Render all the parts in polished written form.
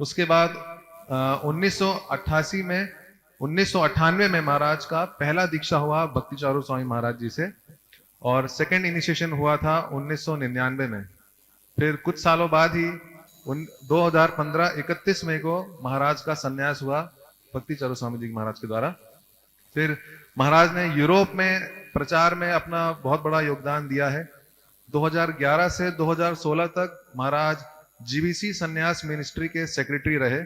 उसके बाद 1998 में 1998 में महाराज का पहला दीक्षा हुआ भक्ति चारू स्वामी महाराज जी से, और सेकंड इनिशिएशन हुआ था 1999 में। फिर कुछ सालों बाद ही 2015 31 मई को महाराज का संन्यास हुआ भक्ति चारू स्वामी जी महाराज के द्वारा। फिर महाराज ने यूरोप में प्रचार में अपना बहुत बड़ा योगदान दिया है। 2011 से 2016 तक महाराज जीबीसी संन्यास मिनिस्ट्री के सेक्रेटरी रहे।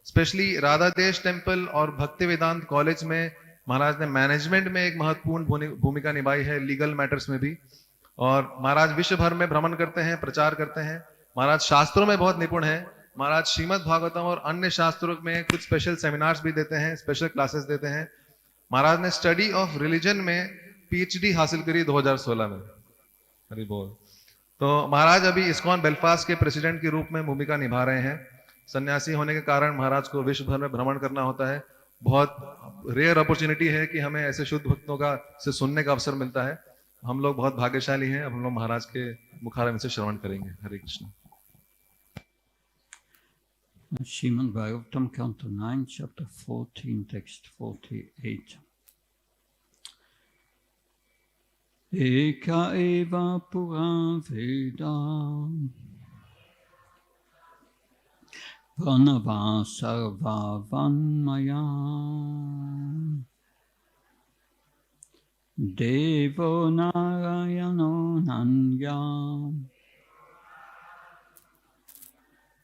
स्पेशली राधा देश टेम्पल और भक्ति वेदांत कॉलेज में महाराज ने मैनेजमेंट में एक महत्वपूर्ण भूमिका निभाई है, लीगल मैटर्स में भी। और महाराज विश्व भर में भ्रमण करते हैं, प्रचार करते हैं। महाराज शास्त्रों में बहुत निपुण है। महाराज श्रीमद् भागवतम और अन्य शास्त्रों में कुछ स्पेशल सेमिनार्स भी देते हैं, स्पेशल क्लासेस देते हैं। महाराज ने स्टडी ऑफ रिलीजन में पीएचडी हासिल करी 2016 में। हरि बोल। तो महाराज अभी इस्कॉन बेलफास्ट के प्रेसिडेंट के रूप में भूमिका निभा रहे हैं। सन्यासी होने के कारण महाराज को विश्व भर में भ्रमण करना होता है। बहुत रेयर अपॉर्चुनिटी है कि हमें ऐसे शुद्ध भक्तों का से सुनने का अवसर मिलता है। हम लोग बहुत भाग्यशाली हैं। अब हम लोग महाराज के मुखारविंद से श्रवण करेंगे। हरे Krishna. Srimad Bhagavatam, Canto 9, Chapter 14, Text 48. Eka eva pura veda Pranava sarva vanmaya Devo narayano nanya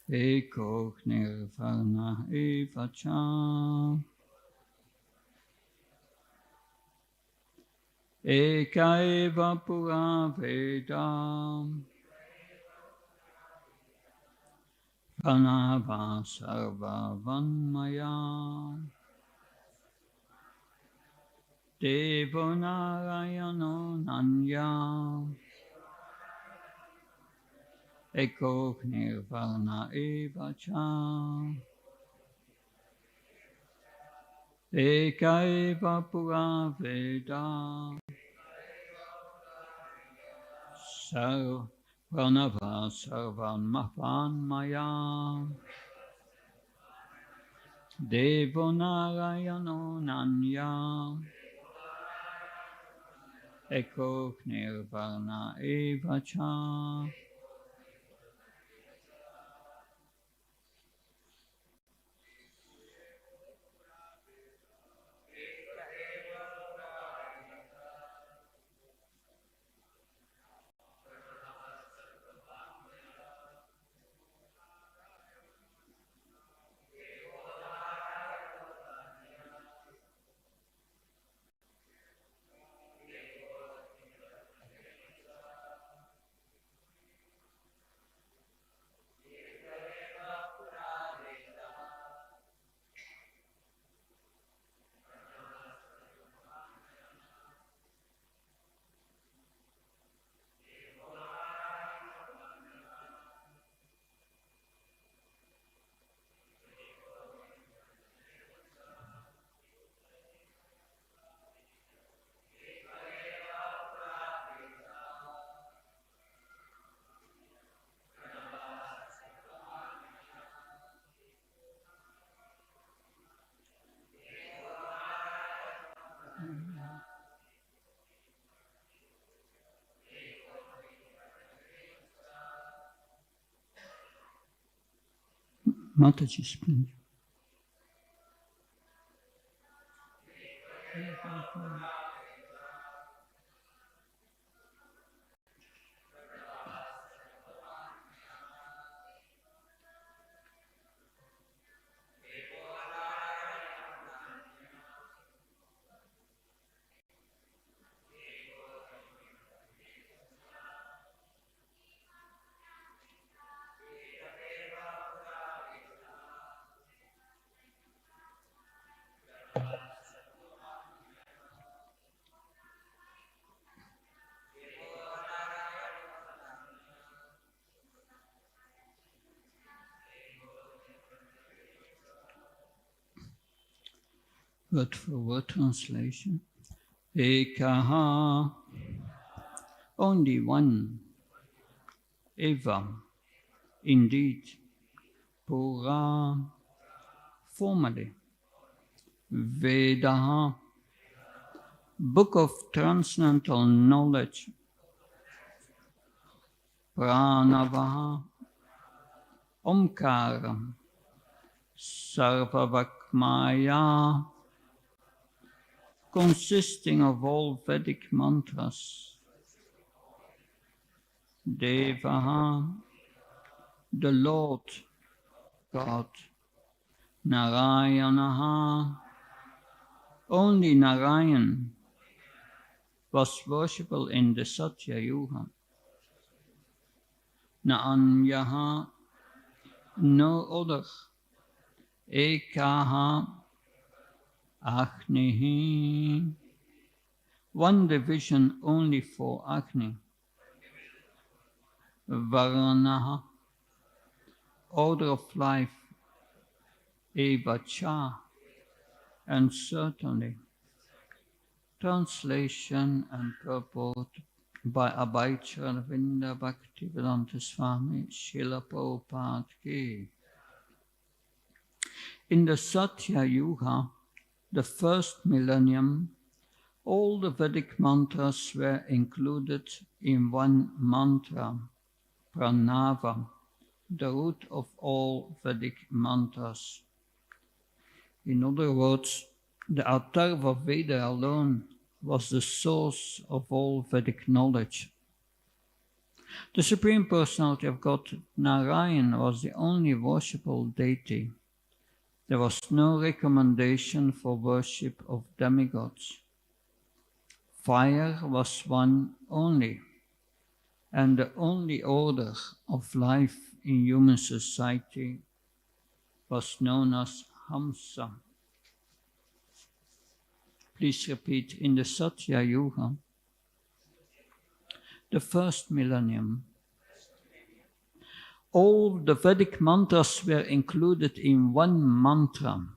Eko nirvana eva cha Eka eva pura veda Pranava sarva vanmaya Devo narayano nanya Eko nirvana eva cha Eka eva pura veda Pranava sarvan mahanmaya Devo narayano nanya Eko nirvana eva cha Mataji Splendor. Word for word translation. Ekaha, only one. Eva, indeed. Pura, formally. Vedaha, book of transcendental knowledge. Pranavaha, Omkara, Sarvavakmaya, consisting of all Vedic mantras. Devaha, the Lord God. Narayanaha, only Narayan was worshipable in the Satya Yuga. Naanyaha, no other. Ekaha, Agnihi, one division only for Agni. Varanaha, order of life. Evacha, and certainly. Translation and purport by Abhay Charvinda Bhaktivedanta Swami Srila Prabhupada Ki. In the Satya Yuga, the first millennium, all the Vedic mantras were included in one mantra, Pranava, the root of all Vedic mantras. In other words, the Atharva Veda alone was the source of all Vedic knowledge. The Supreme Personality of God, Narayan, was the only worshipable deity. There was no recommendation for worship of demigods. Fire was one only, and the only order of life in human society was known as Hamsa. Please repeat, in the Satya Yuga, the first millennium, all the Vedic mantras were included in one mantra.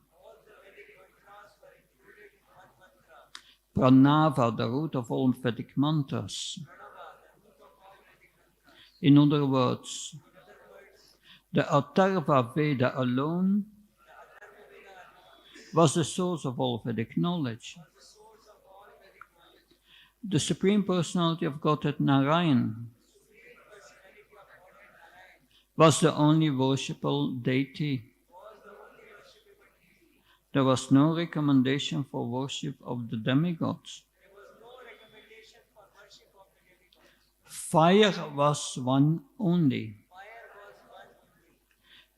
Pranava, the root of all Vedic mantras. In other words, the Atharva Veda alone was the source of all Vedic knowledge. The Supreme Personality of Godhead Narayan was the only worshipable deity. There was no recommendation for worship of the demigods. Fire was one only,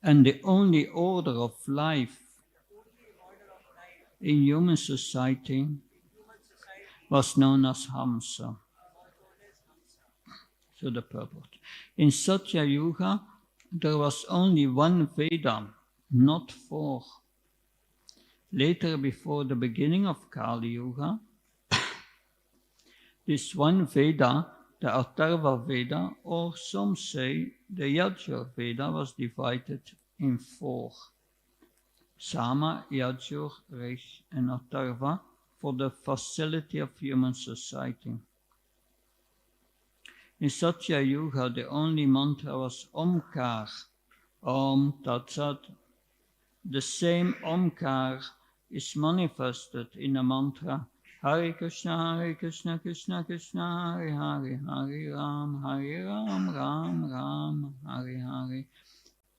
and the only order of life in human society was known as Hamsa. So the purport. In Satya Yuga, there was only one Veda, not four. Later, before the beginning of Kali Yuga, this one Veda, the Atharva Veda, or some say the Yajur Veda, was divided in four. Sama, Yajur, Rish, and Atharva, for the facility of human society. In Satya Yuga, the only mantra was Omkar, Om Tat Sat. The same Omkar is manifested in the mantra Hare Krishna, Krishna Krishna, Hare Hare, Hare Ram, Ram Ram, Hare Hare.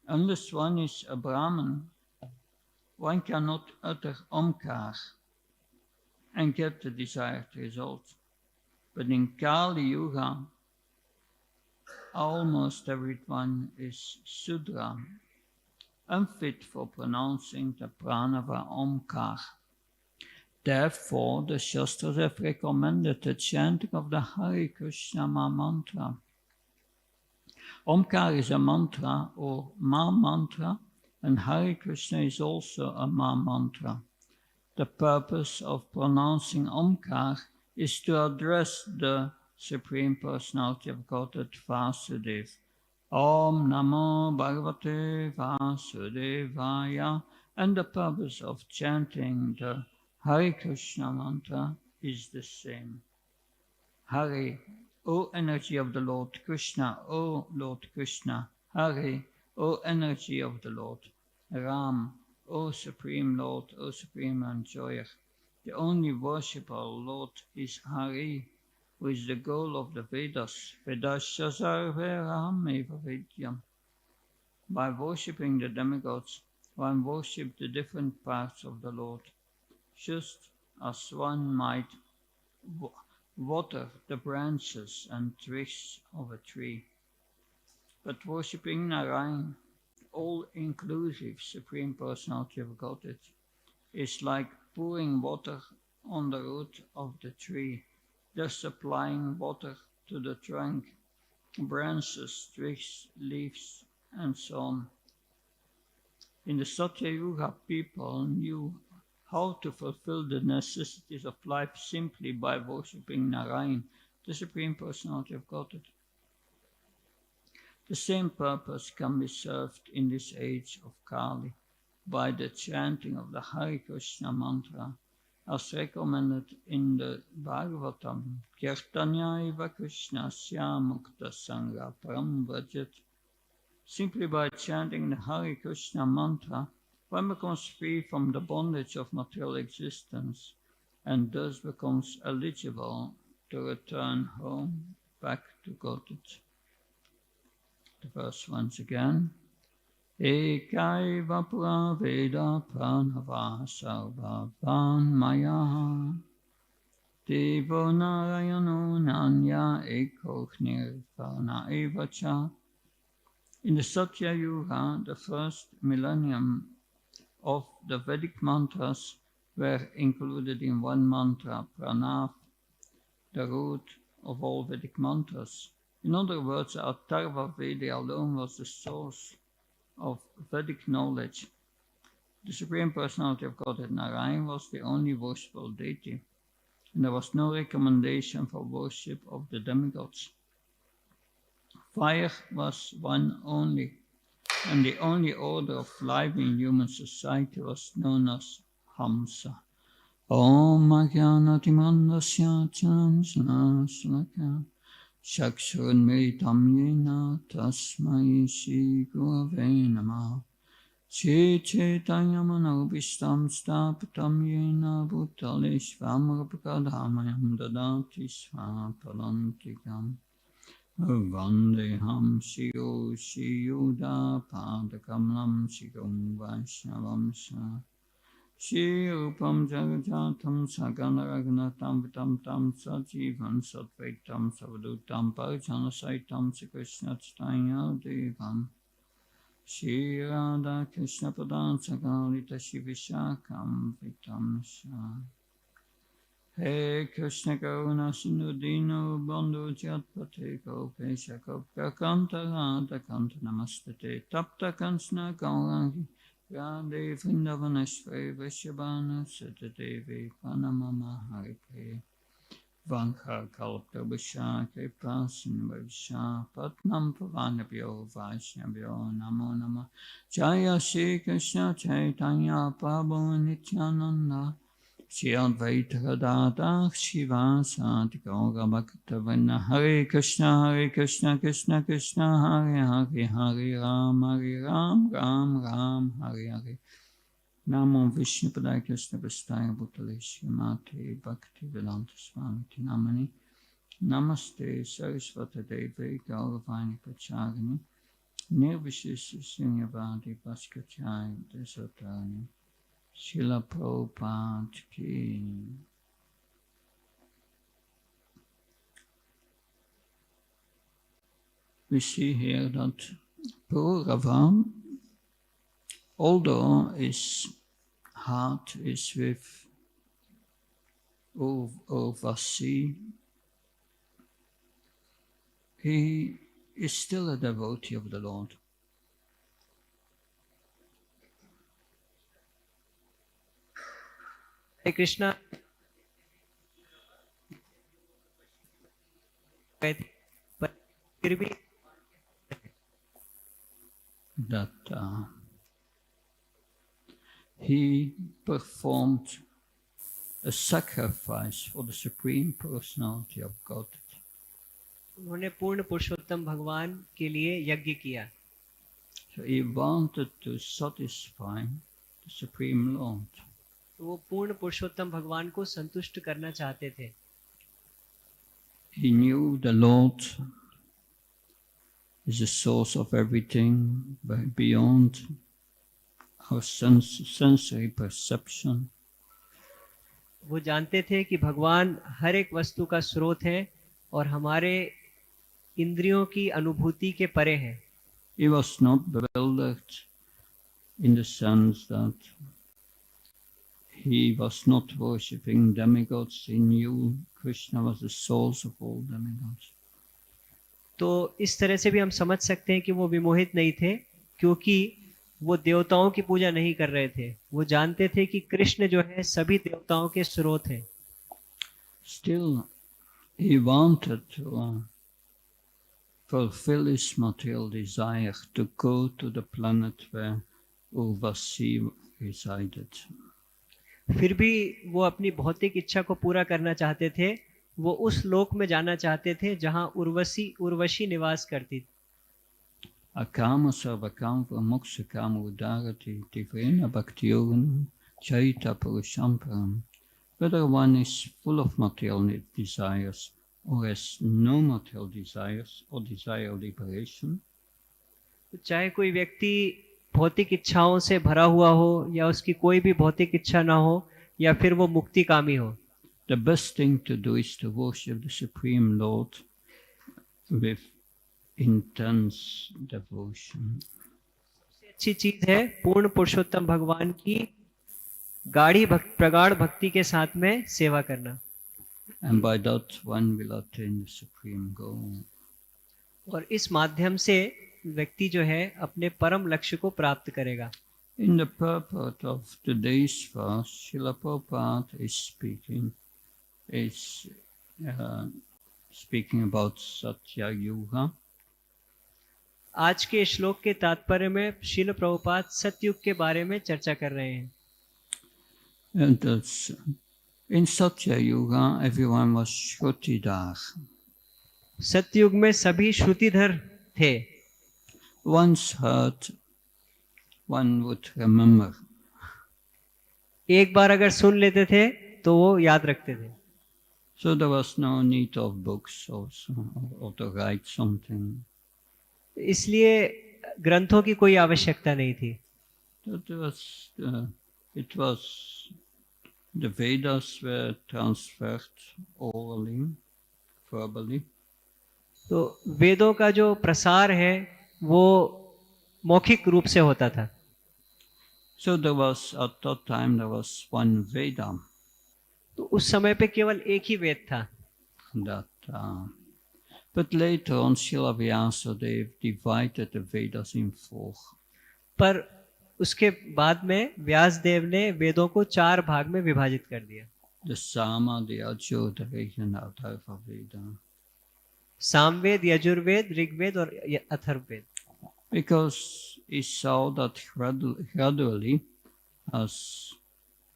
Unless one is a Brahmin, one cannot utter Omkar and get the desired result. But in Kali Yuga, almost everyone is Sudra, unfit for pronouncing the Pranava Omkar. Therefore, the Shastras have recommended the chanting of the Hare Krishna mantra. Omkar is a mantra or Ma mantra, and Hare Krishna is also a Ma mantra. The purpose of pronouncing Omkar is to address the Supreme Personality of Godhead Vasudeva. Om Namo Bhagavate Vasudevaya. And the purpose of chanting the Hare Krishna mantra is the same. Hare, O energy of the Lord Krishna, O Lord Krishna. Hare, O energy of the Lord, Ram, O Supreme Lord, O Supreme Enjoyer. The only worshipable Lord is Hari, who is the goal of the Vedas. Vedasya sarveram eva vidyam. By worshipping the demigods, one worships the different parts of the Lord, just as one might water the branches and twigs of a tree. But worshipping Narayan, all-inclusive Supreme Personality of Godhead, is like pouring water on the root of the tree, thus applying water to the trunk, branches, twigs, leaves, and so on. In the Satya Yuga, people knew how to fulfill the necessities of life simply by worshipping Narayan, the Supreme Personality of Godhead. The same purpose can be served in this age of Kali by the chanting of the Hare Krishna mantra, as recommended in the Bhagavatam. Kirtanyaiva Krishnasya mukta sangha param vrajet. Simply by chanting the Hare Krishna mantra, one becomes free from the bondage of material existence and thus becomes eligible to return home, back to Godhead. The verse once again. Ekaiva pura veda pranava sarvavan maya devo narayano nanya eko nirvana evacha. In the Satya Yuga, the first millennium of the Vedic mantras were included in one mantra, Pranav, the root of all Vedic mantras. In other words, Atharva Veda alone was the source of Vedic knowledge. The Supreme Personality of Godhead Narayan was the only worshipable deity, and there was no recommendation for worship of the demigods. Fire was one only, and the only order of life in human society was known as Hamsa. Om Ajnanatimandasya Chanansanasnaka Chakshurunmilitam Yena Tasmai Shri Gurave Namah Chaitanyamanovistam Stapitam Yena Bhutale Svamrapakadhamayam Dadati Svapalantikam Vandeham Shiyo Shiyuda Padakalam Shigam Vaishnavam Sa Shri Rupam Jagajatam Saganaragnatam Vitam Tam Sajivan Satvaitam Savadutam Parjana Saitam Sri Krishna Chaitanya Devam Shri Radha Krishna Padan Sagalita Shivishakam Vitam Sa Hey Krishna Karuna Sindhu Dino Bandhu Jatpate Gopesha Gopka Kanta Radha Kanta Namastate Tapta Kansna Gaurangi Radhe Vrindavaneshwari Vishabhanu Sitadevi Panamama Haripe Vankha Kalptabhisha Kripa Sinvavisha Patnam Pavanabhyo Vaishnavyo Namo Nama Jaya Shri Krishna Chaitanya Prabhu Nityananda Shri Advaita Gadadha Shivasati Gaura Bhaktavinda Hare Krishna Krishna Krishna Hare Hare Hare Ram Ram Hare Hare Namo Vishnu Padaya Krishna Prasthaya Bhutale Srimati Bhakti Vedanta Swami Namani Namaste Saraswati Devi Gauravani Pracharini Nirvishesha Sunyavadi Bhaskacharya Desatani Srila Prabhupada Ki. We see here that Purava, although his heart is with Urvasi, he is still a devotee of the Lord. Hare Krishna. That he performed a sacrifice for the Supreme Personality of God. उन्होंने पूर्ण पुरुषोत्तम भगवान के लिए यज्ञ किया. So he wanted to satisfy the Supreme Lord. तो वो पूर्ण पुरुषोत्तम भगवान को संतुष्ट करना चाहते थे. He knew the Lord is the source of everything, beyond our sensory perception. वो जानते थे कि भगवान हर एक वस्तु का स्रोत है और हमारे इंद्रियों की अनुभूति के परे है. He was not bewildered in the sense that he was not worshipping demigods. He knew Krishna was the source of all demigods. तो इस तरह से भी हम समझ सकते हैं कि वो विमोहित नहीं थे, क्योंकि वो देवताओं की पूजा नहीं कर रहे थे. वो जानते थे कि कृष्ण जो है सभी देवताओं के स्रोत हैं. Still, he wanted to fulfill his material desire to go to the planet where Urvasi resided. फिर भी वो अपनी भौतिक इच्छा को पूरा करना चाहते थे. वो उस लोक में जाना चाहते थे जहां उर्वशी निवास करती थी. Akama sarvakam mokshakam udarati tivrena bhaktiyogan chaita purushamparam. Whether one is full of material desires or has no material desires or desire liberation, चाहे कोई व्यक्ति भौतिक इच्छाओं से भरा हुआ हो या उसकी कोई भी भौतिक इच्छा ना हो या फिर वो मुक्ति कामी हो, the best thing to do is to worship the Supreme Lord with intense devotion. सबसे अच्छी चीज है पूर्ण पुरुषोत्तम भगवान की प्रगाढ़ भक्ति के साथ में सेवा करना. And by that one will attain the supreme goal. और इस माध्यम से व्यक्ति जो है अपने परम लक्ष्य को प्राप्त करेगा. In the purport of today's verse, Srila Prabhupada is speaking about Satya Yuga. आज के श्लोक के तात्पर्य में श्रील प्रभुपाद सतयुग के बारे में चर्चा कर रहे हैं. And that's, in Satya Yuga, everyone was Shrutidar. सतयुग में सभी श्रुतिधर थे. Once heard, one would remember. एक बार अगर सुन लेते थे तो वो याद रखते थे. So there was no need of books also, or to write something. इसलिए ग्रंथों की कोई आवश्यकता नहीं थी. It was the Vedas were transferred orally, verbally. तो वेदों का जो प्रसार है वो मौखिक रूप से होता था. So there was, at that time, there was one Veda तो उस समय पे केवल एक ही वेद था. that, but later on, Srila Vyasadeva divided the Vedas in four. पर उसके बाद में व्यासदेव ने वेदों को 4 भाग में विभाजित कर दिया. The Sama, the Ajur, the Rig, and the Atharva Veda. Samaveda, Yajurveda, Rigveda और Atharvaveda. Because he saw that gradually, as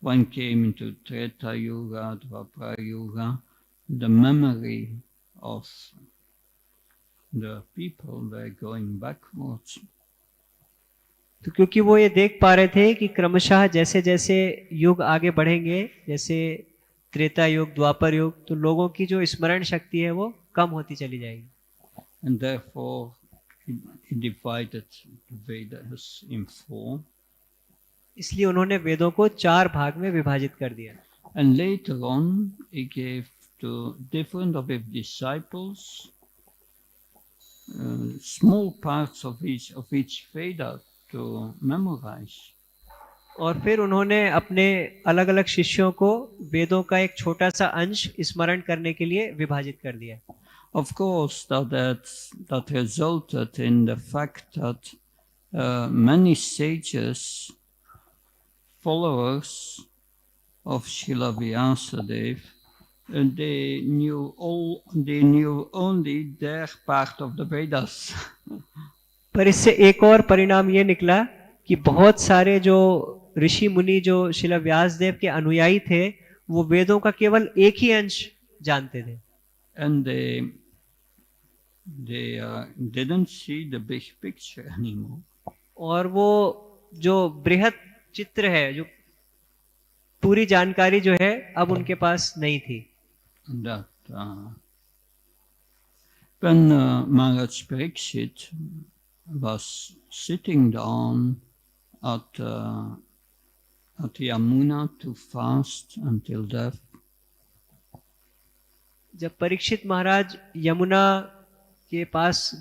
one came into Treta Yuga, Dwapara Yuga, the memory of the people were going backwards. तो क्योंकि वो ये देख पा रहे थे कि क्रमशः जैसे जैसे युग आगे बढ़ेंगे, जैसे त्रेता युग, द्वापर युग, तो लोगों की जो स्मरण शक्ति है वो कम होती चली जाएगी. And therefore, he divided the Vedas in four. इसलिए उन्होंने वेदों को 4 भाग में विभाजित कर दिया. And later on, he gave to different of his disciples small parts of each Veda to memorize. और फिर उन्होंने अपने अलग अलग शिष्यों को वेदों का एक छोटा सा अंश स्मरण करने के लिए विभाजित कर दिया. Of course, that resulted in the fact that many sages, followers of Srila Vyasadeva, they knew only their part of the Vedas. पर इससे एक और परिणाम ये निकला कि बहुत सारे जो ऋषि मुनि जो श्रील व्यासदेव के अनुयायी थे वो वेदों का केवल एक ही अंश जानते थे. And they didn't see the big picture anymore. और वो जो बृहद चित्र है, जो पूरी जानकारी जो है अब उनके पास नहीं थी। that when Maharaj Parikshit was sitting down at Yamuna to fast until death, जब परीक्षित महाराज यमुना के पास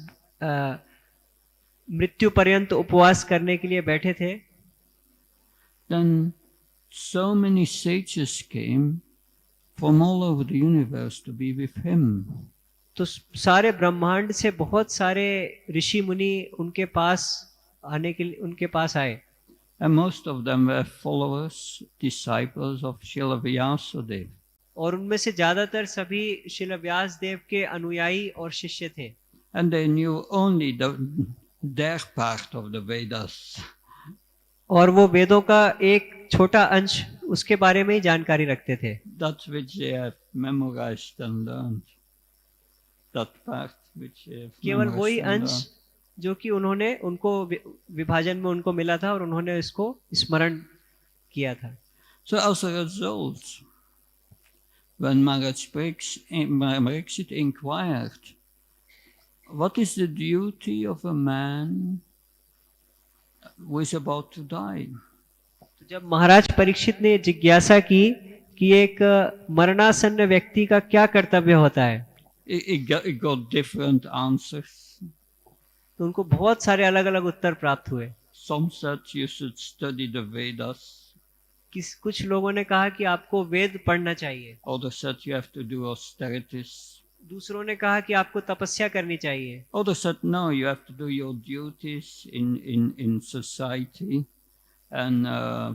मृत्यु पर्यंत उपवास करने के लिए बैठे थे, then so many sages came from all over the universe to be with him. तो सारे ब्रह्मांड से बहुत सारे ऋषि मुनि उनके पास आने के लिए उनके पास आए, And most of them were followers, disciples of Srila Vyasadeva. और उनमें से ज्यादातर सभी श्रील व्यास देव के अनुयायी और शिष्य थे, And they knew only their part of the Vedas. और वो वेदों का एक छोटा अंश उसके बारे में ही जानकारी रखते थे, That which they have memorized and learned. That part which they have केवल memorized वही and अंश learned. जो कि उन्होंने उनको विभाजन में उनको मिला था और उन्होंने इसको स्मरण किया था। So as a result, when Maharaj Parikshit inquired, what is the duty of a man who is about to die? तो जब महाराज परीक्षित ने जिज्ञासा की कि एक मरणासन्न व्यक्ति का क्या कर्तव्य होता है, It got different answers. तो उनको बहुत सारे अलग अलग उत्तर प्राप्त हुए। Some said you should study the Vedas. कुछ लोगों ने कहा कि आपको वेद पढ़ना चाहिए, Others said you have to do austerities. दूसरों ने कहा कि आपको तपस्या करनी चाहिए, Others said no, you have to do your duties in society and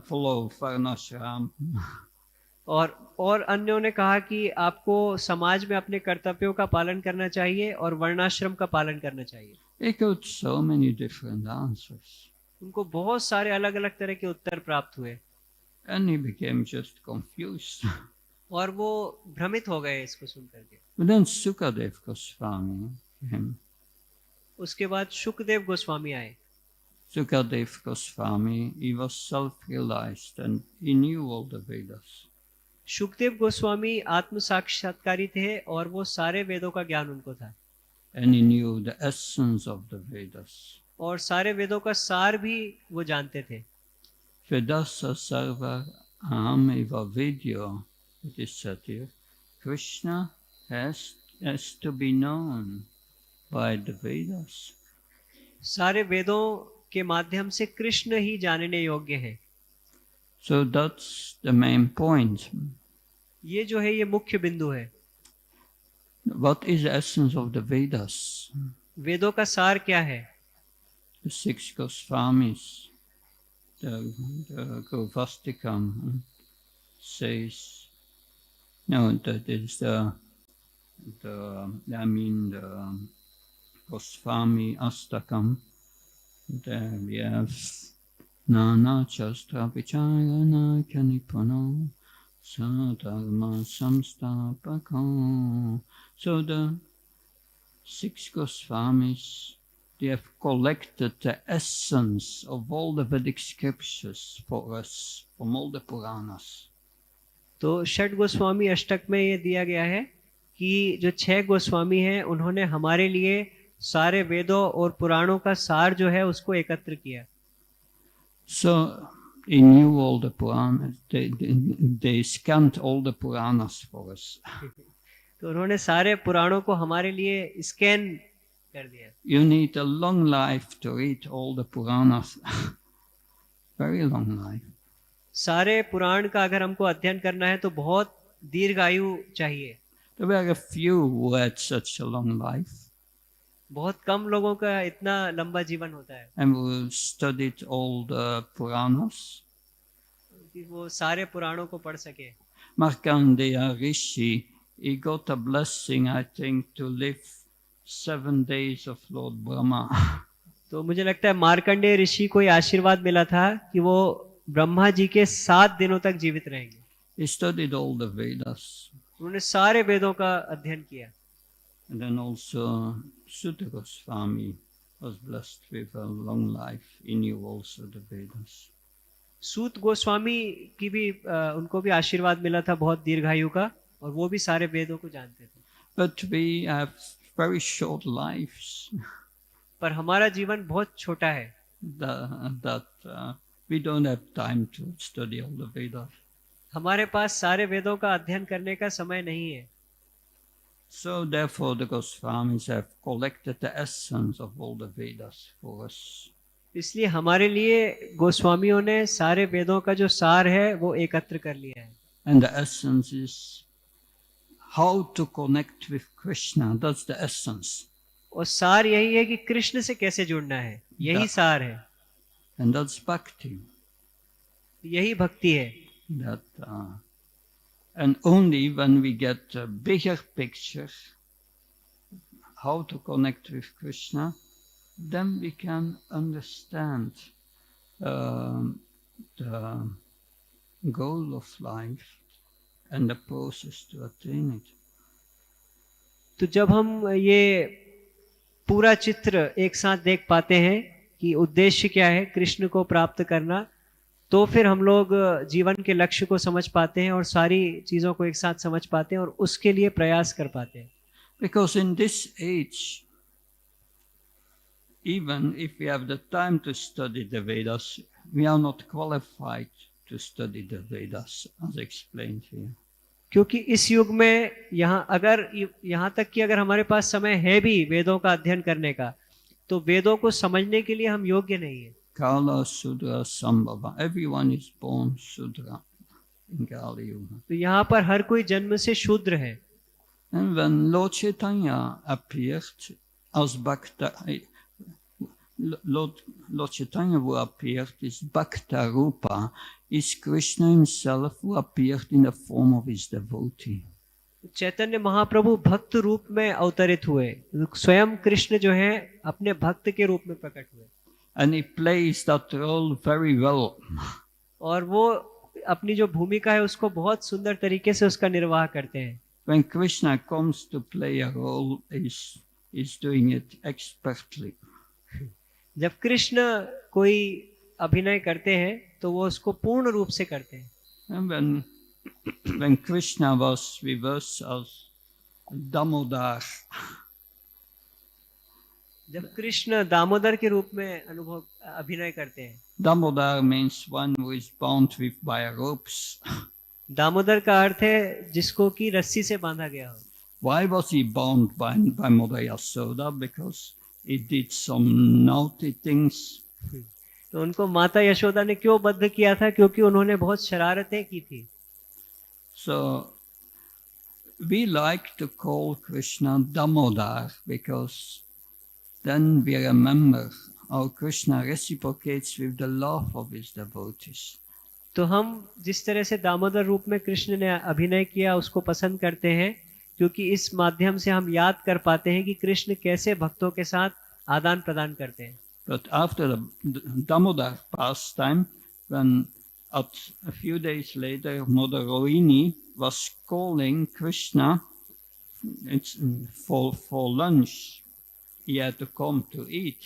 follow Varnashram. और अन्यों ने कहा कि आपको समाज में अपने कर्तव्यों का पालन करना चाहिए और वर्णाश्रम का पालन करना चाहिए। He got so many different answers. उनको बहुत सारे अलग अलग तरह के उत्तर प्राप्त हुए And he became just confused. और वो भ्रमित हो गए इसको सुन करके। But then Sukadev Goswami came. उसके बाद शुकदेव गोस्वामी आए। Sukadev Goswami, he was self-realized and he knew all the Vedas. Shukdev Goswami आत्म साक्षात्कारी थे और वो सारे वेदों का ज्ञान उनको था And he knew the essence of the Vedas. और सारे वेदों का सार भी वो जानते थे। Vedasa sarva aham eva vidya, it is said here. Krishna has to be known by the Vedas. सारे वेदों के माध्यम से कृष्ण ही जानने योग्य है। So that's the main point. ये जो है ये मुख्य बिंदु है। What is the essence of the Vedas? वेदों का सार क्या है? The six Goswamis, the Govastikam says, no, that is the Goswami Astakam. There we have Nana Chastra Vicharana Kanipano Sadharma Samstapako. So the six Goswamis, they have collected the essence of all the Vedic scriptures for us, from all the Puranas. तो षट गोस्वामी अष्टक में ये दिया गया है कि जो 6 गोस्वामी हैं उन्होंने हमारे लिए सारे वेदों और पुराणों का सार जो है उसको एकत्र किया। So he knew all the Puranas, they scanned all the Puranas for us. तो उन्होंने सारे पुराणों को हमारे लिए स्कैन कर दिया। You need a long life to read all the Puranas. Very long life. सारे पुराण का अगर हमको अध्ययन करना है तो बहुत दीर्घ आयु चाहिए। There were a few who had such a long life. बहुत कम लोगों का इतना लंबा जीवन होता है And we studied all the Puranas. कि वो सारे पुराणों को पढ़ सके। Markandeya Rishi, he got a blessing, I think, to live 7 days of Lord Brahma. तो मुझे लगता है मार्कंडेय ऋषि को ये आशीर्वाद मिला था कि वो ब्रह्मा जी के 7 दिनों तक जीवित रहेंगे। He studied all the Vedas. उन्होंने सारे वेदों का अध्ययन किया। And then also Sutta Goswami, was blessed with a long life. He knew also the Vedas. सूत गोस्वामी की भी उनको भी आशीर्वाद मिला था बहुत दीर्घायु का, और वो भी सारे वेदों को जानते थे। But we have very short lives पर हमारा जीवन बहुत छोटा है, that we don't have time to study all the Vedas. हमारे पास सारे वेदों का अध्ययन करने का समय नहीं है। So therefore the Goswamis have collected the essence of all the Vedas for us. इसलिए हमारे लिए गोस्वामियों ने सारे वेदों का जो सार है वो एकत्र कर लिया है। And the essence is how to connect with Krishna. That's the essence. और सार यही है कि कृष्ण से कैसे जुड़ना है, यही सार है, And that's bhakti. यही भक्ति है। That and only when we get a bigger picture how to connect with Krishna, then we can understand the goal of life and the process to attain it. तो जब हम ये पूरा चित्र एक साथ देख पाते हैं कि उद्देश्य क्या है कृष्ण को प्राप्त करना, तो फिर हम लोग जीवन के लक्ष्य को समझ पाते हैं और सारी चीजों को एक साथ समझ पाते हैं और उसके लिए प्रयास कर पाते हैं। Because in this age, even if we have the time to study the Vedas, we are not qualified to study the Vedas, as explained here. क्योंकि इस युग में यहाँ तक कि अगर हमारे पास समय है भी वेदों का अध्ययन करने का, तो वेदों को समझने के लिए हम योग्य नहीं है। Kala Sudra Sambhava. Everyone is born Sudra in Kali Yuga. तो यहाँ पर हर कोई जन्म से शूद्र है। And when Lord Chaitanya appeared as Bhakta, Lord Chaitanya who appeared is Bhakta Rupa, is Krishna himself who appeared in the form of his devotee. Chaitanya Mahaprabhu भक्त रूप में अवतरित हुए, स्वयं कृष्ण जो है अपने भक्त के रूप में प्रकट हुए। And he plays that role very well. और वो अपनी जो भूमिका है उसको बहुत सुंदर तरीके से उसका निर्वाह करते हैं। When Krishna comes to play a role, he's doing it expertly. जब कृष्ण कोई अभिनय करते हैं तो वो उसको पूर्ण रूप से करते हैं। And when Krishna was with us as Damodar, जब कृष्ण दामोदर के रूप में अभिनय करते हैं, Damodar means one who is bound with by ropes. Damodar का अर्थ है जिसको कि रस्सी से बांधा गया हो। Why was he bound by Mother Yasoda? Because he did some naughty things. तो उनको माता यशोदा ने क्यों बद्ध किया था? क्योंकि उन्होंने बहुत शरारतें की थी। So we like to call Krishna Damodar because then we remember how Krishna reciprocates with the love of his devotees. तो हम जिस तरह से दामोदर रूप में कृष्ण ने अभिनय किया उसको पसंद करते हैं, क्योंकि इस माध्यम से हम याद कर पाते हैं कि कृष्ण कैसे भक्तों के साथ आदान प्रदान करते हैं। But after the Damodar pastime, when at a few days later Mother Rohini was calling Krishna for lunch, he had to come to eat.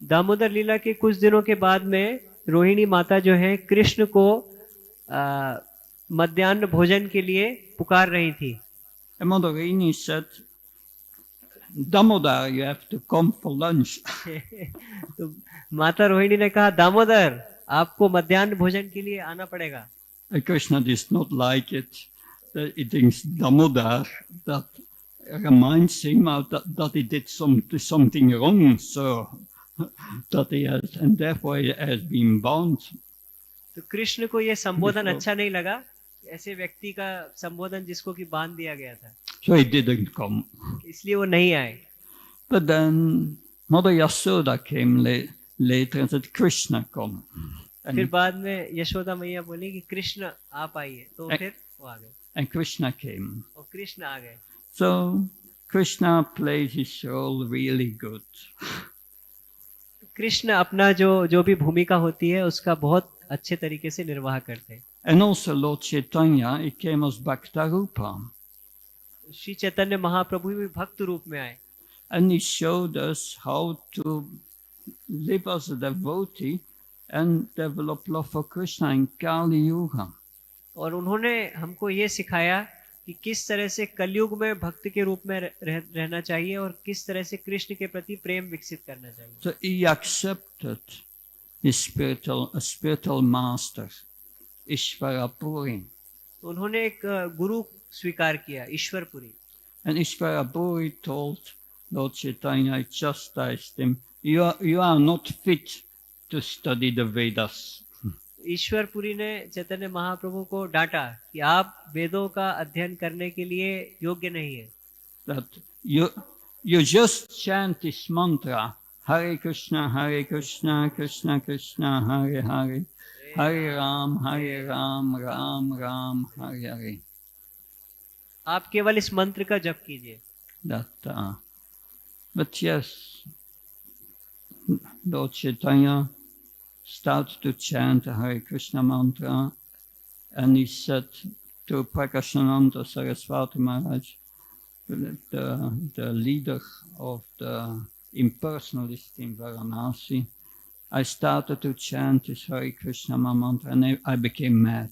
Damodar लीला के कुछ दिनों के बाद में रोहिणी माता जो है कृष्ण को मध्याह्न भोजन के लिए पुकार रही थी। And Mother Rohini said, Damodar, you have to come for lunch. तो माता रोहिणी ने कहा, दामोदर आपको मध्याह्न भोजन के लिए आना पड़ेगा। And Krishna does not like it. He thinks Damodar, that reminds him that he did something wrong, so that he has, and therefore he has been bound. तो कृष्ण को ये संबोधन अच्छा नहीं लगा, ऐसे व्यक्ति का संबोधन जिसको कि बांध दिया गया था। So he didn't come. इसलिए वो नहीं आए। But then Mother Yasoda came later and said, Krishna, come. फिर बाद में यशोदा मैया बोली कि कृष्ण आप आइए, तो फिर वो आ गए। And Krishna came. और कृष्ण आ गए। So Krishna played his role really good. Krishna अपना जो भी भूमिका होती है उसका बहुत अच्छे तरीके से निर्वाह करते हैं। And also Lord Chaitanya, he came as Bhakta Rupa. Shri Chaitanya Mahaprabhu भी भक्त रूप में आए। and he showed us how to live as a devotee and develop love for Krishna in Kali Yuga. और उन्होंने हमको ये सिखाया कि किस तरह से कलयुग में भक्त के रूप में रहना चाहिए और किस तरह से कृष्ण के प्रति प्रेम विकसित करना चाहिए. So he accepted his spiritual master, Ishvara Puri. उन्होंने एक गुरु स्वीकार किया, Ishwarpuri. And Ishvara Puri told Lord Chaitanya, I chastised him, you are not fit to study the Vedas. Ishwarpuri ने चैतन्य महाप्रभु को डांटा कि आप वेदों का अध्ययन करने के लिए योग्य नहीं है. That you just chant this mantra, Hare Krishna, Krishna Krishna, Hare Hare, Hare Ram, Ram Ram, Hare Hare. आप केवल इस मंत्र का जप कीजिए. That, but yes, Lord Chaitanya started to chant the Hare Krishna mantra, and he said to Prakashananda Saraswati Maharaj, the leader of the impersonalists in Varanasi, I started to chant this Hare Krishna mantra and I became mad.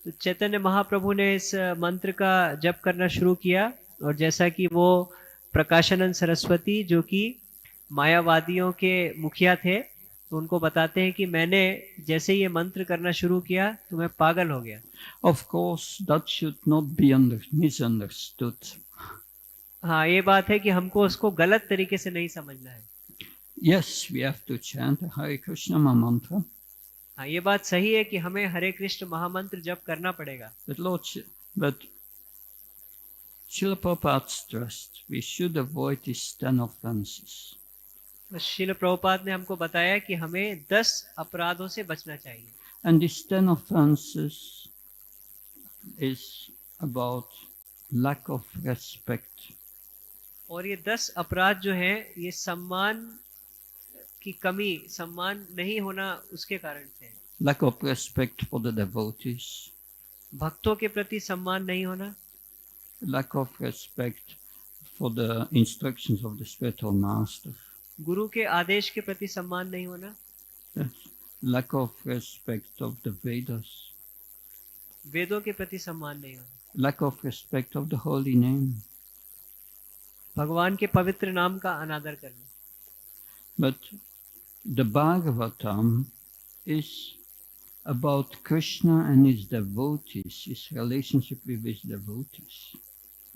तो चैतन्य महाप्रभु ने इस मंत्र का जप करना शुरू किया, और जैसा कि वो प्रकाशानंद सरस्वती जो कि मायावादियों के मुखिया थे, तो उनको बताते हैं कि मैंने जैसे ये मंत्र करना शुरू किया तो मैं पागल हो गया. Of course, that should not be misunderstood. हाँ, ये बात है कि हमको उसको गलत तरीके से नहीं समझना है. Yes, we have to chant the Hare Krishna mantra. हाँ, ये बात सही है कि हमें हरे कृष्ण महामंत्र जप करना पड़ेगा. But Srila Prabhupada stressed we should avoid these 10 offenses. Srila Prabhupada ने हमको बताया कि हमें 10 अपराधों से बचना चाहिए. And these 10 offenses is about lack of respect. और ये 10 अपराध जो हैं ये सम्मान की कमी, सम्मान नहीं होना उसके कारण से है. Lack of respect for the devotees. भक्तों के प्रति सम्मान नहीं होना. Lack of respect for the instructions of the spiritual master. गुरु के आदेश के प्रति सम्मान नहीं होना. Lack of respect of the Vedas. वेदों के प्रति सम्मान नहीं होना. Lack of respect of the holy name. भगवान के पवित्र नाम का अनादर करना. But the Bhagavatam is about Krishna and his devotees, his relationship with his devotees.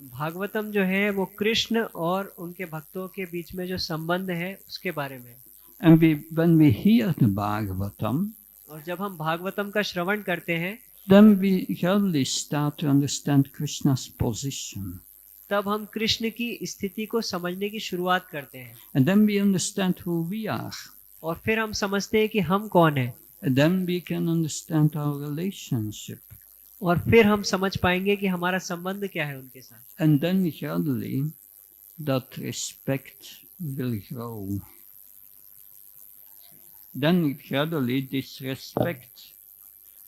Bhagavatam जो है वो कृष्ण और उनके भक्तों के बीच में जो संबंध है उसके बारे में. And when we hear the Bhagavatam, और जब हम भागवतम का श्रवण करते हैं then we really start to understand Krishna's position. तब हम कृष्ण की स्थिति को समझने की शुरुआत करते हैं. And then we understand who we are. और फिर हम समझते हैं कि हम कौन हैं. And then we can understand our relationship. और फिर हम समझ पाएंगे कि हमारा संबंध क्या है उनके साथ. And then really that respect will grow. Then gradually this respect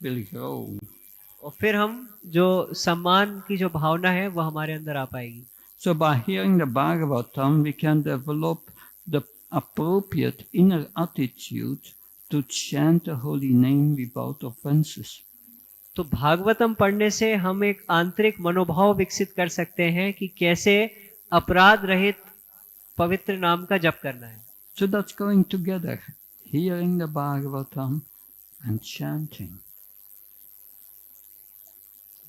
will grow. और फिर हम जो सम्मान की जो भावना है वो हमारे अंदर आ पाएगी. So by hearing the Bhagavatam, we can develop the appropriate inner attitude to chant the holy name without offenses. तो भागवतम पढ़ने से हम एक आंतरिक मनोभाव विकसित कर सकते हैं कि कैसे अपराध रहित पवित्र नाम का जप करना है. So that's going together, hearing the Bhagavatam and chanting.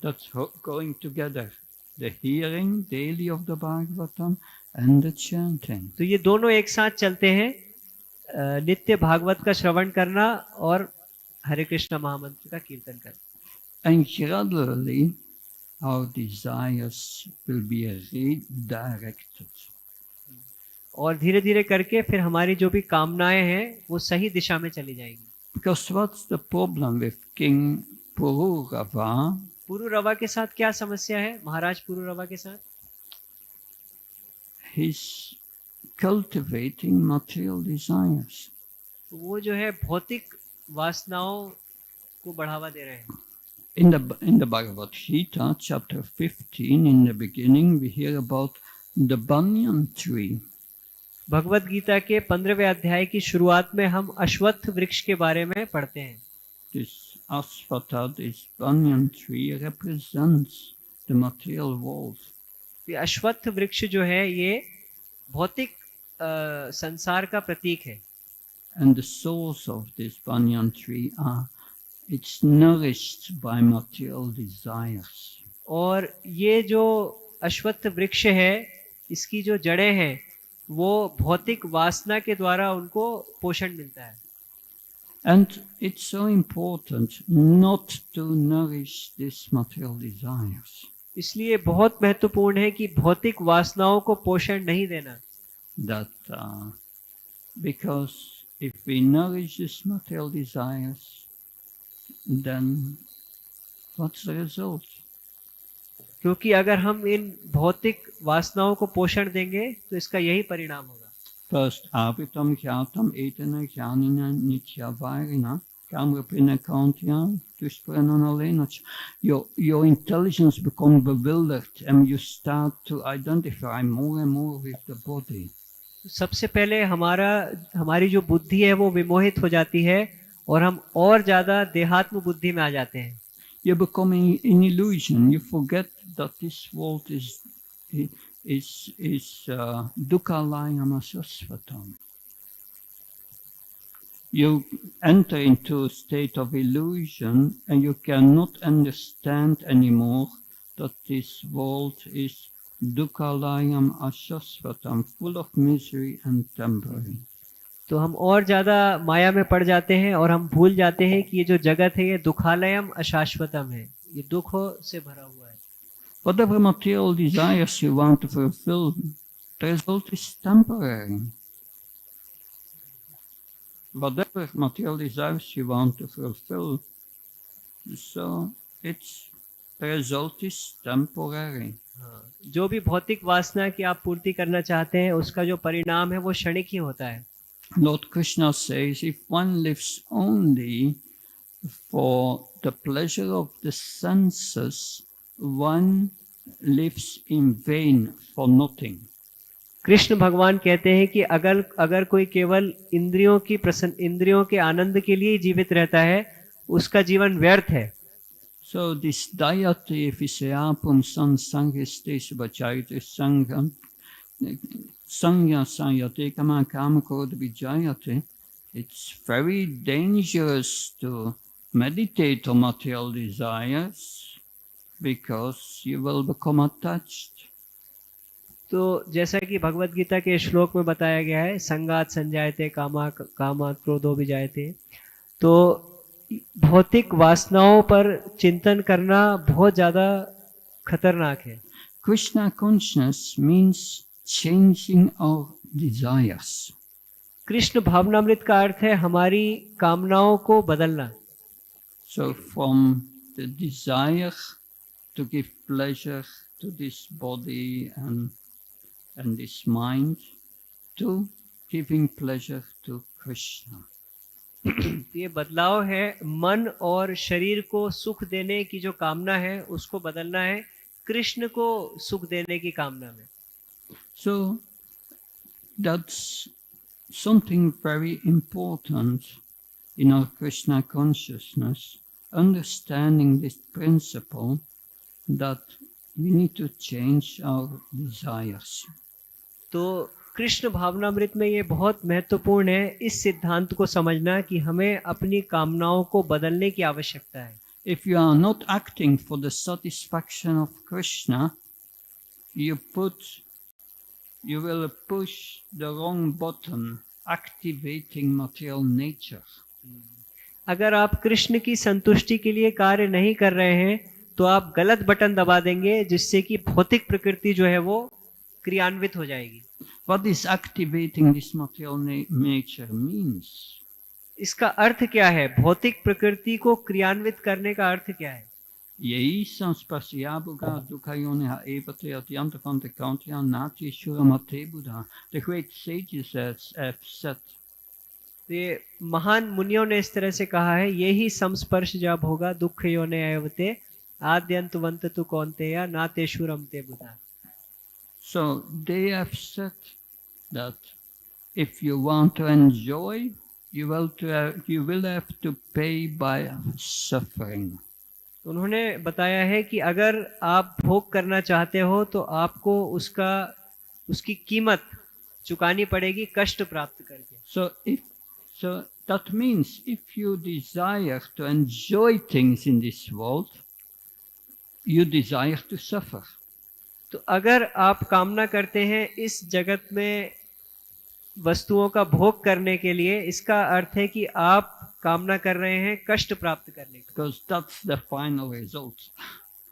That's going together, the hearing daily of the Bhagavatam and the chanting. तो ये दोनों एक साथ चलते हैं, नित्य भागवत का श्रवण करना और हरे कृष्ण महामंत्र का कीर्तन करना. And gradually our desires will be redirected. और धीरे धीरे करके फिर हमारी जो भी कामनाएं हैं वो सही दिशा में चली जाएंगी. Because what's the problem with King Pururava? Pururava के साथ क्या समस्या है? महाराज पुरुरवा के साथ He's cultivating material desires. वो जो है भौतिक वासनाओं को बढ़ावा दे रहे हैं. In the Bhagavad Gita, chapter 15, in the beginning, we hear about the banyan tree. Bhagavad Gita के 15वें अध्याय की शुरुआत में हम अश्वत्थ वृक्ष के बारे में पढ़ते हैं। This Aswatha, this banyan tree, represents the material world. ये अश्वत्थ वृक्ष जो है ये भौतिक संसार का प्रतीक है। And the source of this banyan tree it's nourished by material desires. और ये जो अश्वत्थ वृक्ष है इसकी जो जड़ें हैं वो भौतिक वासना के द्वारा उनको पोषण मिलता है। And it's so important not to nourish these material desires. इसलिए बहुत महत्वपूर्ण है कि भौतिक वासनाओं को पोषण नहीं देना। That because if we nourish these material desires, then what's the result? क्योंकि अगर हम इन भौतिक वासनाओं को पोषण देंगे तो इसका यही परिणाम होगा। First, avitam kyatam etana kyanina nityavairina kamrapina kantya tushprananalenach. Your intelligence becomes bewildered and you start to identify more and more with the body. सबसे पहले हमारी जो बुद्धि है वो विमोहित हो जाती है और हम और ज्यादा देहात्म बुद्धि में आ जाते हैं। You become in illusion. You forget that this world is dukkhalayam asasvatam. You enter into a state of illusion and you cannot understand anymore that this world is dukkhalayam asasvatam, full of misery and temporary. तो हम और ज्यादा माया में पड़ जाते हैं और हम भूल जाते हैं कि ये जो जगत है ये दुखालयम अशाश्वतम है, ये दुखों से भरा हुआ है। Whatever material desires you want to fulfill, the result is temporary. Whatever material desires you want to fulfill, so the result is temporary. जो भी भौतिक वासना की आप पूर्ति करना चाहते हैं उसका जो परिणाम है वो क्षणिक ही होता है। Lord Krishna says, if one lives only for the pleasure of the senses, one lives in vain for nothing. Krishna भगवान कहते हैं कि अगर कोई केवल इंद्रियों के आनंद के लिए जीवित रहता है उसका जीवन व्यर्थ है। So this dayati visayapum sansanghistes vachayate sangam sangya sayate kama kamakod vijayate. It's very dangerous to meditate on material desires because you will become attached. तो जैसा कि भगवत गीता के श्लोक में बताया गया है, संगात संजायते कामा क्रोधो विजायते, तो भौतिक वासनाओं पर चिंतन करना बहुत ज्यादा खतरनाक है। Krishna consciousness means changing our desires. Krishna भावनामृत का अर्थ है हमारी कामनाओं को बदलना। So from the desire to give pleasure to this body and this mind to giving pleasure to Krishna. ये बदलाव है मन और शरीर को सुख देने की जो कामना है उसको बदलना है कृष्ण को सुख देने की कामना में। So that's something very important in our Krishna consciousness, understanding this principle that we need to change our desires. तो कृष्ण भावनामृत में ये बहुत महत्वपूर्ण है इस सिद्धांत को समझना कि हमें अपनी कामनाओं को बदलने की आवश्यकता है। If you are not acting for the satisfaction of Krishna, you will push the wrong button, activating material nature. अगर आप कृष्ण की संतुष्टि के लिए कार्य नहीं कर रहे हैं तो आप गलत बटन दबा देंगे जिससे कि भौतिक प्रकृति जो है वो क्रियान्वित हो जाएगी। What is activating this material nature means? इसका अर्थ क्या है? भौतिक प्रकृति को क्रियान्वित करने का अर्थ क्या है? यही संस्पर्शया बुगा दुखायोनिहा एपते अत्यंतफante kantya nati shuramate buddha. The great sages have said. ये महान मुनियों ने इस तरह से कहा है, यही संस्पर्श जब होगा दुख योने एवते आद्यंतवंत तु कौन्तेया नाते शुरमते बुधा। So they have said that if you want to enjoy, you will have to pay by suffering. उन्होंने बताया है कि अगर आप भोग करना चाहते हो तो आपको उसकी कीमत चुकानी पड़ेगी कष्ट प्राप्त करके. So that means if you desire to enjoy things in this world, you desire to suffer. तो अगर आप कामना करते हैं इस जगत में वस्तुओं का भोग करने के लिए, इसका अर्थ है कि आप कामना कर रहे हैं कष्ट प्राप्त करने का. Because that's the final result.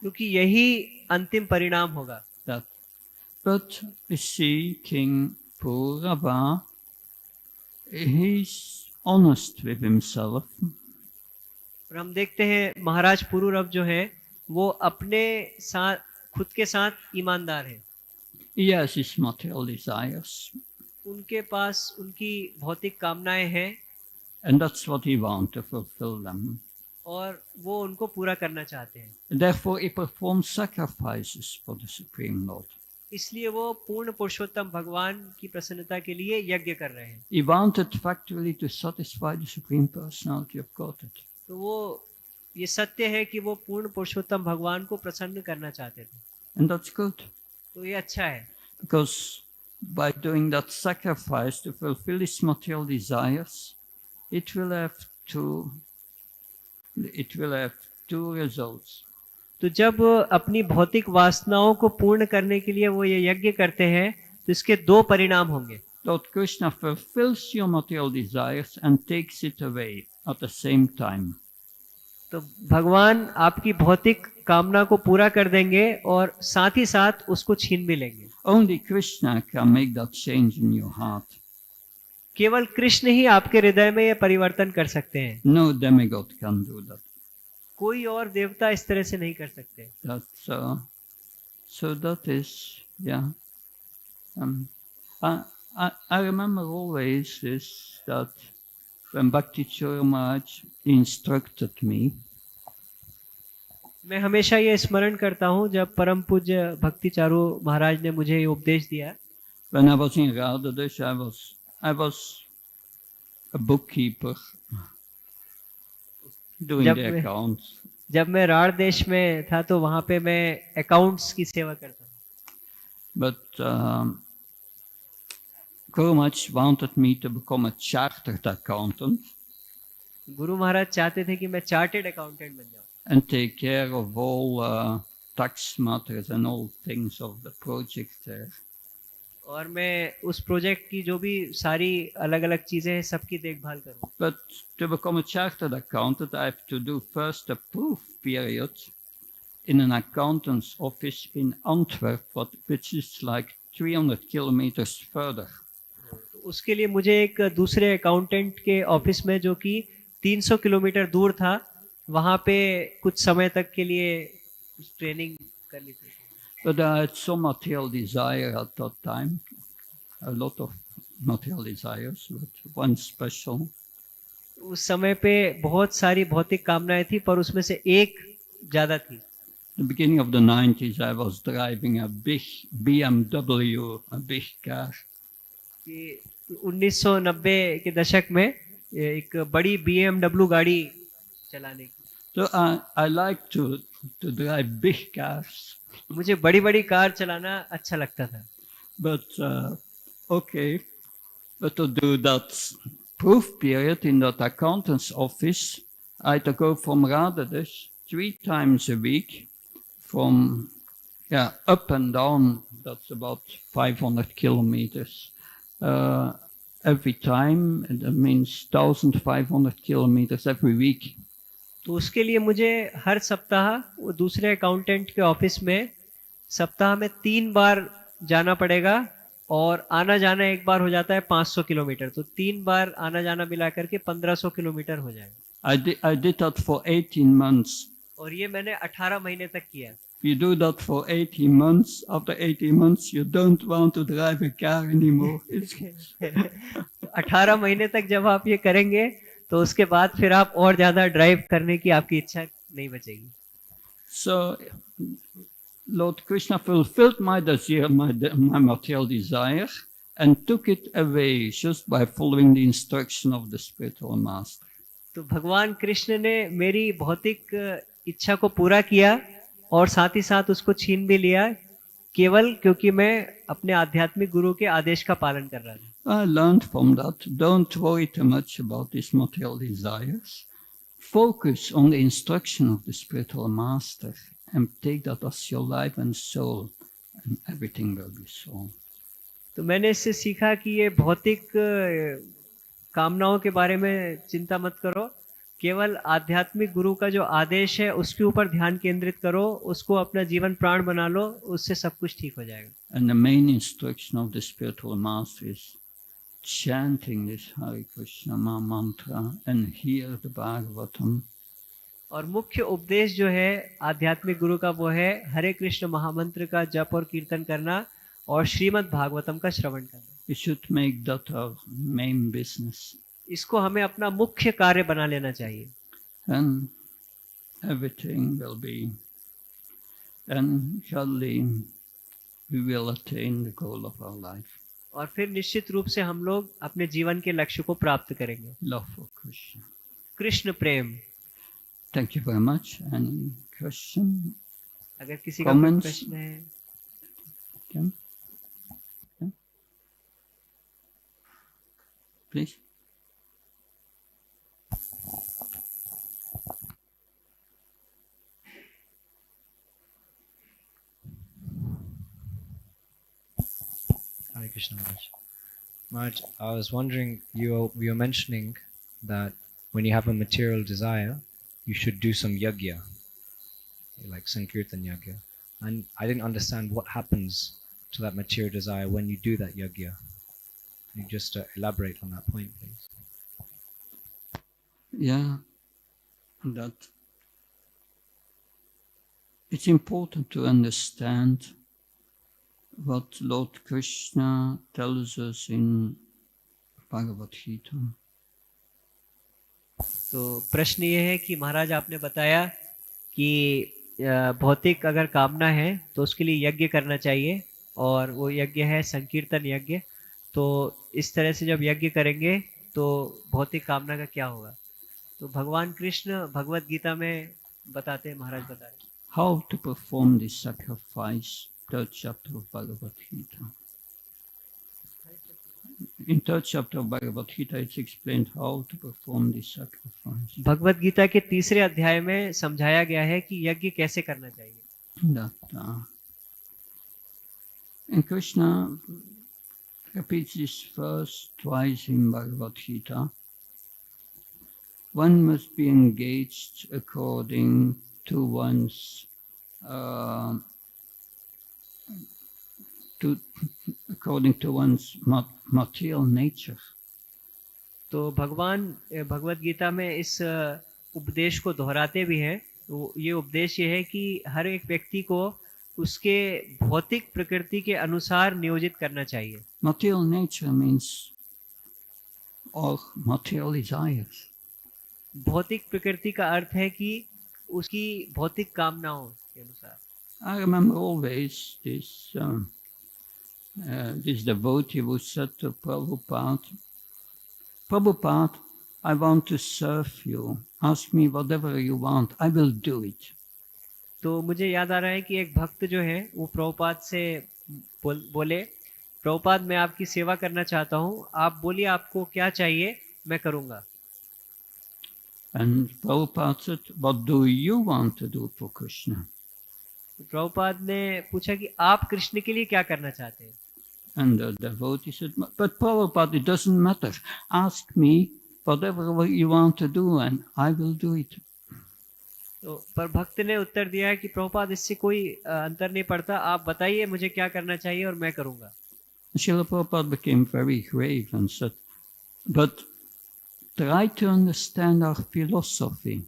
क्योंकि यही अंतिम परिणाम होगा. But we see King Purava, he's honest with himself. और हम देखते हैं महाराज पुरुरव जो है वो अपने साथ खुद के साथ ईमानदार है. He has his material desires, उनके पास उनकी भौतिक कामनाएं हैं and that's what he wants to fulfill them. और वो उनको पूरा करना चाहते हैं. Therefore, he performs sacrifices for the Supreme Lord. इसलिए वो पूर्ण पुरुषोत्तम भगवान की प्रसन्नता के लिए यज्ञ कर रहे हैं. He wanted factually to satisfy the Supreme Personality of Godhead. तो वो ये सत्य है कि वो पूर्ण पुरुषोत्तम भगवान को प्रसन्न करना चाहते थे. And that's good, तो ये अच्छा है because by doing that sacrifice to fulfill his material desires, it will have two results. तो जब अपनी भौतिक वासनाओं को पूर्ण करने के लिए वो ये यज्ञ करते हैं तो इसके दो परिणाम होंगे. Lord Krishna fulfills your material desires and takes it away at the same time. तो भगवान आपकी भौतिक कामना को पूरा कर देंगे और साथ ही साथ उसको छीन भी लेंगे. Only Krishna can make that change in your heart. केवल कृष्ण ही आपके हृदय में ये परिवर्तन कर सकते हैं. No demigod can do that. कोई और देवता इस तरह से नहीं कर सकते. So that is, yeah. I remember always is that when Bhakti Chura Maharaj instructed me, मैं हमेशा ये स्मरण करता हूँ जब परम पूज्य भक्ति चारू महाराज ने मुझे ये उपदेश दिया. when I was in Radhadesh, I was a bookkeeper doing the accounts. जब मैं राढ़ देश में था तो वहाँ पे मैं अकाउंट्स की सेवा करता था. But Guru Maharaj wanted me to become a chartered accountant Guru Maharaj चाहते थे कि मैं चार्टेड अकाउंटेंट बन जाऊं and take care of all tax matters and all things of the project there. और मैं उस प्रोजेक्ट की जो भी सारी अलग अलग चीजें हैं सबकी देखभाल करूं. But to become a chartered accountant, I have to do first a proof period in an accountant's office in Antwerp, which is like 300 kilometers further. उसके लिए मुझे एक दूसरे अकाउंटेंट के ऑफिस में जो कि 300 किलोमीटर दूर था वहाँ पे कुछ समय तक के लिए ट्रेनिंग करनी थी. But I had some material desire at that time, a lot of material desires, but one special. उस समय पे बहुत सारी भौतिक कामनाएं थी पर उसमें से एक ज्यादा थी. The beginning of the 90s, I was driving a big BMW, a big car. कि 1990 के दशक में एक बड़ी BMW गाड़ी चलाने की. So I like to drive big cars. मुझे बड़ी बड़ी कार चलाना अच्छा लगता था. But okay, but to do that proof period in that accountant's office, I had to go from Radhadesh 3 times a week, from up and down. That's about 500 kilometers every time. And that means 1,500 kilometers every week. तो उसके लिए मुझे हर सप्ताह वो दूसरे accountant के office में सप्ताह में 3 बार जाना पड़ेगा और आना जाना एक बार हो जाता है 500 किलोमीटर. तो 3 बार आना जाना मिला करके 1500 किलोमीटर हो जाएगा. I did that for 18 months. और ये मैंने 18 महीने तक किया. If you do that for 18 months, after 18 months, you don't want to drive a car anymore. 18 महीने तक जब आप ये करेंगे तो उसके बाद फिर आप और ज्यादा ड्राइव करने की आपकी इच्छा नहीं बचेगी. So, Lord Krishna fulfilled my desire, my material desire, and took it away just by following the instruction of the spiritual master. तो भगवान कृष्ण ने मेरी भौतिक इच्छा को पूरा किया और साथ ही साथ उसको छीन भी लिया, केवल क्योंकि मैं अपने आध्यात्मिक गुरु के आदेश का पालन कर रहा था. I learned from that, don't worry too much about these material desires. Focus on the instruction of the spiritual master and take that as your life and soul, and everything will be solved. तो मैंने इससे सीखा कि ये भौतिक कामनाओं के बारे में चिंता मत करो, केवल आध्यात्मिक गुरु का जो आदेश है उसके ऊपर ध्यान केंद्रित करो, उसको अपना जीवन प्राण बना लो, उससे सब कुछ ठीक हो जाएगा. And the main instruction of the spiritual master is chanting this Hare Krishna mantra and hear the Bhagavatam. और मुख्य उपदेश जो है आध्यात्मिक गुरु का वो है हरे कृष्ण महामंत्र का जप और कीर्तन करना और श्रीमद् भागवतम का श्रवण करना. We should make that our main business. इसको हमें अपना मुख्य कार्य बना लेना चाहिए. And everything will be, and surely we will attain the goal of our life. और फिर निश्चित रूप से हम लोग अपने जीवन के लक्ष्य को प्राप्त करेंगे. Love for Krishna. Krishna Prem. Thank you very much. Any question? अगर किसी का कोई Comments? प्रश्न है. Okay. Yeah. Please. Hare Krishna Maharaj. Maharaj, I was wondering, you were mentioning that when you have a material desire, you should do some yajna, like Sankirtan yajna. And I didn't understand what happens to that material desire when you do that yajna. Can you just elaborate on that point, please? Yeah, that it's important to understand what Lord Krishna tells us in Bhagavad Gita. तो प्रश्न ये है कि महाराज आपने बताया कि भौतिक अगर कामना है तो उसके लिए यज्ञ करना चाहिए और वो यज्ञ है संकीर्तन यज्ञ. तो इस तरह से जब यज्ञ करेंगे तो भौतिक कामना का क्या होगा. तो भगवान कृष्ण भगवत गीता में बताते हैं, महाराज बता रहे हैं. How to perform this sacrifice, third chapter of Bhagavad Gita. In third chapter of Bhagavad Gita, it's explained how to perform this sacrifice. Bhagavad Gita के तीसरे अध्याय में समझाया गया है कि यज्ञ कैसे करना चाहिए. That and Krishna repeats this verse twice in Bhagavad Gita. One must be engaged according to one's according to one's material nature. तो भगवान भगवत गीता में इस उपदेश को दोहराते भी हैं. तो ये उपदेश ये है कि हर एक व्यक्ति को उसके भौतिक प्रकृति के अनुसार नियोजित करना चाहिए. Material nature means all material desires. भौतिक प्रकृति का अर्थ है कि उसकी भौतिक कामनाओं के अनुसार. I remember always this devotee who said to Prabhupada, Prabhupada, I want to serve you. Ask me whatever you want. I will do it. तो मुझे याद आ रहा है कि एक भक्त जो है वो प्रभुपाद से बोले, प्रभुपाद मैं आपकी सेवा करना चाहता हूँ, आप बोलिए आपको क्या चाहिए, मैं करूँगा. And Prabhupada said, what do you want to do for Krishna? Prabhupada ने पूछा कि आप कृष्ण के लिए क्या करना चाहते हैं. And the devotee said, but Prabhupada, it doesn't matter. Ask me whatever you want to do and I will do it. तो पर भक्त ने उत्तर दिया है कि प्रभुपाद इससे कोई अंतर नहीं पड़ता, आप बताइए मुझे क्या करना चाहिए और मैं करूँगा. Srila Prabhupada became very grave and said, but try to understand our philosophy.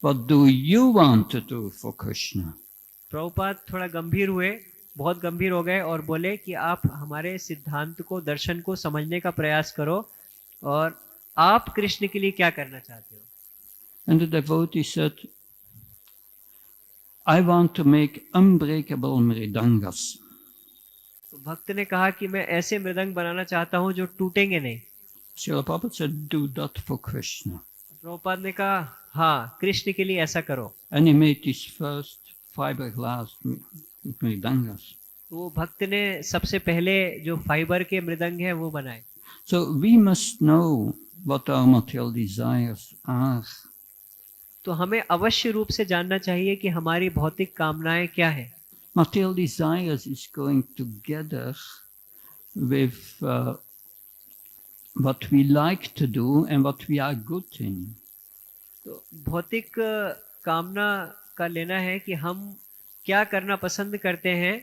What do you want to do for Krishna? Prabhupada थोड़ा गंभीर हुए, बहुत गंभीर हो गए और बोले कि आप हमारे सिद्धांत को, दर्शन को समझने का प्रयास करो और आप कृष्ण के लिए क्या करना चाहते हो. And the devotee said, I want to make unbreakable mridangas. तो भक्त ने कहा कि मैं ऐसे मृदंग बनाना चाहता हूं जो टूटेंगे नहीं। Srila Prabhupada said, do that for Krishna. Prabhupada ने कहा हाँ कृष्ण के लिए ऐसा करो। And he made his first fiberglass mridangas. तो वो भक्त ने सबसे पहले जो फाइबर के मृदंग है वो बनाए। So we must know what our material desires are. तो हमें अवश्य रूप से जानना चाहिए कि हमारी भौतिक कामनाएं क्या है। Material desires is going together with what we like to do and what we are good in. तो भौतिक कामना का लेना है कि हम क्या करना पसंद करते हैं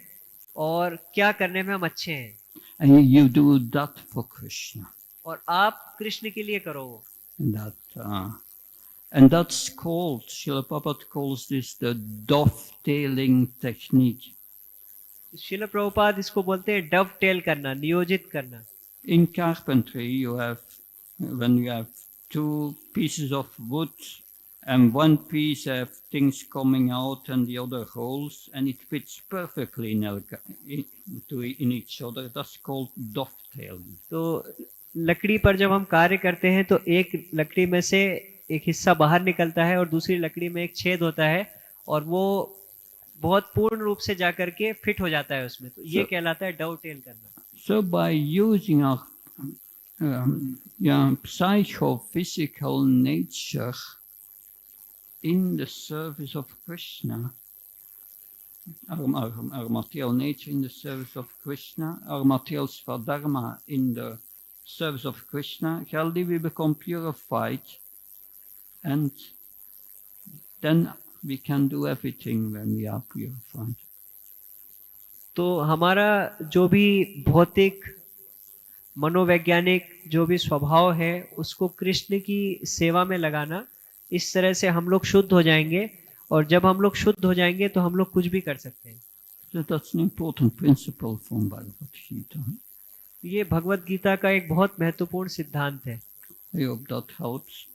और क्या करने में हम अच्छे हैं, And you do that for Krishna. और आप कृष्ण के लिए करो। And that's called, Srila Prabhupada calls this the dovetailing technique. शिल प्रभुपाद इसको बोलते हैं डव टेल करना, नियोजित करना। In carpentry, you have, when you have two pieces of wood and one piece have things coming out and the other holes, and it fits perfectly in each other. That's called dovetailing. तो लकड़ी पर जब हम कार्य करते हैं तो एक लकड़ी में से एक हिस्सा बाहर निकलता है और दूसरी लकड़ी में एक छेद होता है और वो बहुत पूर्ण रूप से जाकर के फिट हो जाता है उसमें। तो ये कहलाता है डव टेल करना। So by using our psychophysical nature in the service of Krishna, our material nature in the service of Krishna, our material svadharma in the service of Krishna, Khaldi, we become purified, and then we can do everything when we are purified. तो हमारा जो भी भौतिक मनोवैज्ञानिक जो भी स्वभाव है उसको कृष्ण की सेवा में लगाना, इस तरह से हम लोग शुद्ध हो जाएंगे, और जब हम लोग शुद्ध हो जाएंगे तो हम लोग कुछ भी कर सकते हैं। So that's an important principle from Bhagavad Gita. ये भगवत गीता का एक बहुत महत्वपूर्ण सिद्धांत है। I hope that helps.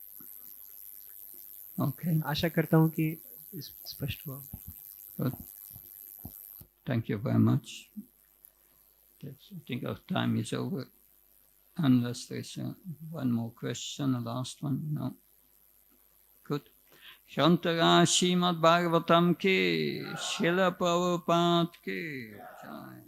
Okay. आशा करता हूँ कि स्पष्ट हुआ। Good. Thank you very much. I think our time is over. Unless there's one more question, the last one. No. Good. Shantara Srimad Bhagavatam ki, Srila Prabhupada ki. Jai.